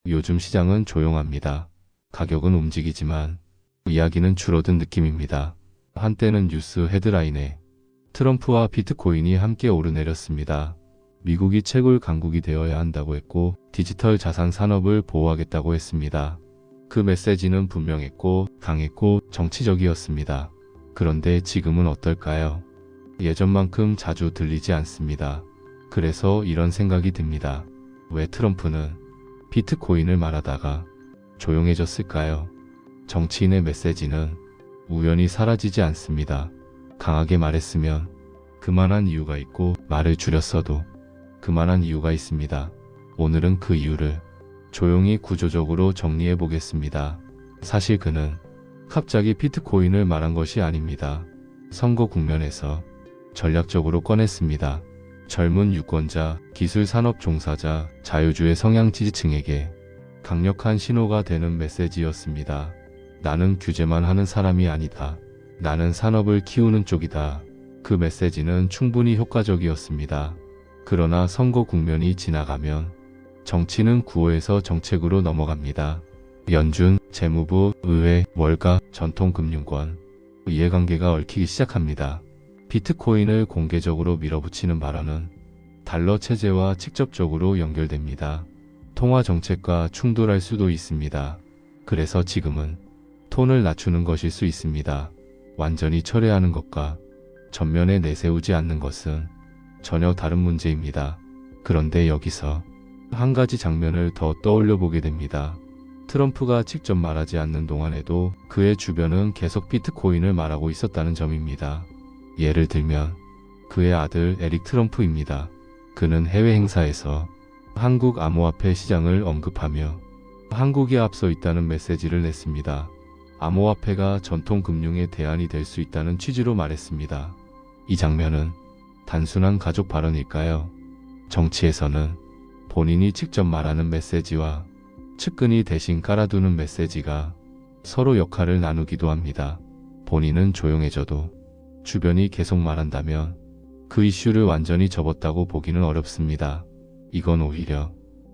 요즘 시장은 조용합니다. 가격은 움직이지만 이야기는 줄어든 느낌입니다. 한때는 뉴스 헤드라인에 트럼프와 비트코인이 함께 오르내렸습니다. 미국이 채굴 강국이 되어야 한다고 했고 디지털 자산 산업을 보호하겠다고 했습니다. 그 메시지는 분명했고 강했고 정치적이었습니다. 그런데 지금은 어떨까요? 예전만큼 자주 들리지 않습니다. 그래서 이런 생각이 듭니다. 왜 트럼프는 비트코인을 말하다가 조용해졌을까요? 정치인의 메시지는 우연히 사라지지 않습니다. 강하게 말했으면 그만한 이유가 있고 말을 줄였어도 그만한 이유가 있습니다. 오늘은 그 이유를 조용히 구조적으로 정리해 보겠습니다. 사실 그는 갑자기 비트코인을 말한 것이 아닙니다. 선거 국면에서 전략적으로 꺼냈습니다. 젊은 유권자, 기술 산업 종사자, 자유주의 성향 지지층에게 강력한 신호가 되는 메시지였습니다. 나는 규제만 하는 사람이 아니다. 나는 산업을 키우는 쪽이다. 그 메시지는 충분히 효과적이었습니다. 그러나 선거 국면이 지나가면 정치는 구호에서 정책으로 넘어갑니다. 연준, 재무부, 의회, 월가, 전통금융권, 이해관계가 얽히기 시작합니다. 비트코인을 공개적으로 밀어붙이는 발언은 달러 체제와 직접적으로 연결됩니다. 통화 정책과 충돌할 수도 있습니다. 그래서 지금은 톤을 낮추는 것일 수 있습니다. 완전히 철회하는 것과 전면에 내세우지 않는 것은 전혀 다른 문제입니다. 그런데 여기서 한 가지 장면을 더 떠올려 보게 됩니다. 트럼프가 직접 말하지 않는 동안에도 그의 주변은 계속 비트코인을 말하고 있었다는 점입니다. 예를 들면 그의 아들 에릭 트럼프입니다. 그는 해외 행사에서 한국 암호화폐 시장을 언급하며 한국이 앞서 있다는 메시지를 냈습니다. 암호화폐가 전통금융의 대안이 될 수 있다는 취지로 말했습니다. 이 장면은 단순한 가족 발언일까요? 정치에서는 본인이 직접 말하는 메시지와 측근이 대신 깔아두는 메시지가 서로 역할을 나누기도 합니다. 본인은 조용해져도 주변이 계속 말한다면 그 이슈를 완전히 접었다고 보기는 어렵습니다. 이건 오히려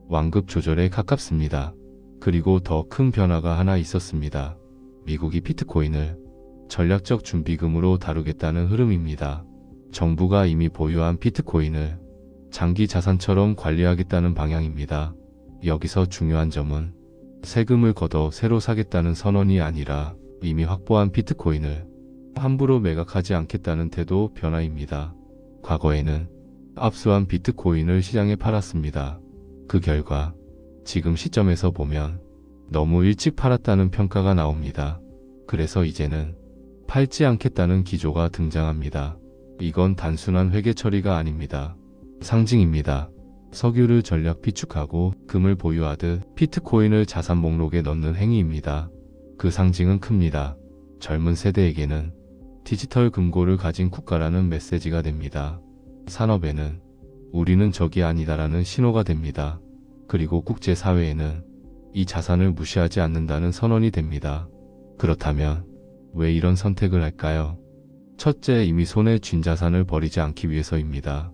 완급 조절에 가깝습니다. 그리고 더 큰 변화가 하나 있었습니다. 미국이 비트코인을 전략적 준비금으로 다루겠다는 흐름입니다. 정부가 이미 보유한 비트코인을 장기 자산처럼 관리하겠다는 방향입니다. 여기서 중요한 점은 세금을 걷어 새로 사겠다는 선언이 아니라 이미 확보한 비트코인을 함부로 매각하지 않겠다는 태도 변화입니다. 과거에는 압수한 비트코인을 시장에 팔았습니다. 그 결과 지금 시점에서 보면 너무 일찍 팔았다는 평가가 나옵니다. 그래서 이제는 팔지 않겠다는 기조가 등장합니다. 이건 단순한 회계 처리가 아닙니다. 상징입니다. 석유를 전략 비축하고 금을 보유하듯 비트코인을 자산 목록에 넣는 행위입니다. 그 상징은 큽니다. 젊은 세대에게는 디지털 금고를 가진 국가라는 메시지가 됩니다. 산업에는 우리는 적이 아니다라는 신호가 됩니다. 그리고 국제사회에는 이 자산을 무시하지 않는다는 선언이 됩니다. 그렇다면 왜 이런 선택을 할까요? 첫째, 이미 손에 쥔 자산을 버리지 않기 위해서입니다.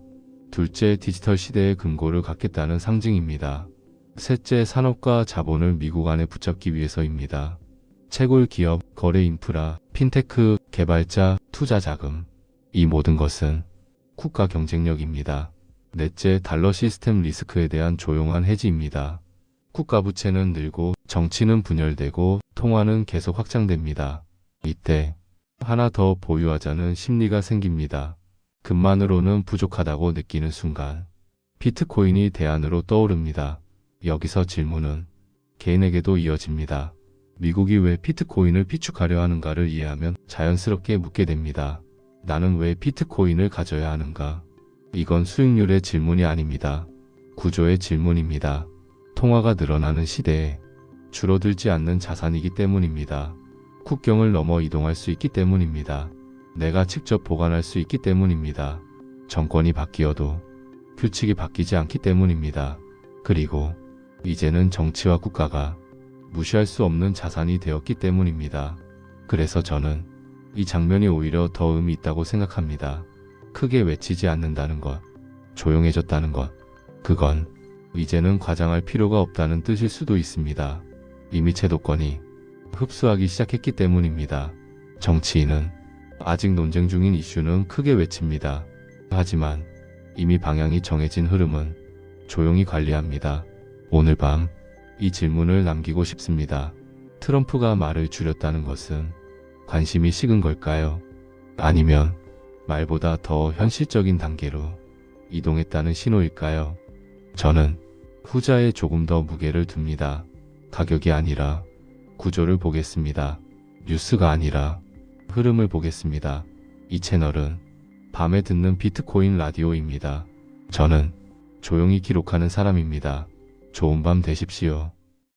둘째, 디지털 시대의 금고를 갖겠다는 상징입니다. 셋째, 산업과 자본을 미국 안에 붙잡기 위해서입니다. 채굴 기업, 거래 인프라, 핀테크, 개발자, 투자 자금, 이 모든 것은 국가 경쟁력입니다. 넷째, 달러 시스템 리스크에 대한 조용한 해지입니다. 국가 부채는 늘고 정치는 분열되고 통화는 계속 확장됩니다. 이때 하나 더 보유하자는 심리가 생깁니다. 금만으로는 부족하다고 느끼는 순간 비트코인이 대안으로 떠오릅니다. 여기서 질문은 개인에게도 이어집니다. 미국이 왜 비트코인을 비축하려 하는가를 이해하면 자연스럽게 묻게 됩니다. 나는 왜 비트코인을 가져야 하는가? 이건 수익률의 질문이 아닙니다. 구조의 질문입니다. 통화가 늘어나는 시대에 줄어들지 않는 자산이기 때문입니다. 국경을 넘어 이동할 수 있기 때문입니다. 내가 직접 보관할 수 있기 때문입니다. 정권이 바뀌어도 규칙이 바뀌지 않기 때문입니다. 그리고 이제는 정치와 국가가 무시할 수 없는 자산이 되었기 때문입니다. 그래서 저는 이 장면이 오히려 더 의미 있다고 생각합니다. 크게 외치지 않는다는 것, 조용해졌다는 것, 그건 이제는 과장할 필요가 없다는 뜻일 수도 있습니다. 이미 채도권이 흡수하기 시작했기 때문입니다. 정치인은 아직 논쟁 중인 이슈는 크게 외칩니다. 하지만 이미 방향이 정해진 흐름은 조용히 관리합니다. 오늘 밤 이 질문을 남기고 싶습니다. 트럼프가 말을 줄였다는 것은 관심이 식은 걸까요? 아니면 말보다 더 현실적인 단계로 이동했다는 신호일까요? 저는 후자에 조금 더 무게를 둡니다. 가격이 아니라 구조를 보겠습니다. 뉴스가 아니라 흐름을 보겠습니다. 이 채널은 밤에 듣는 비트코인 라디오입니다. 저는 조용히 기록하는 사람입니다. 좋은 밤 되십시오.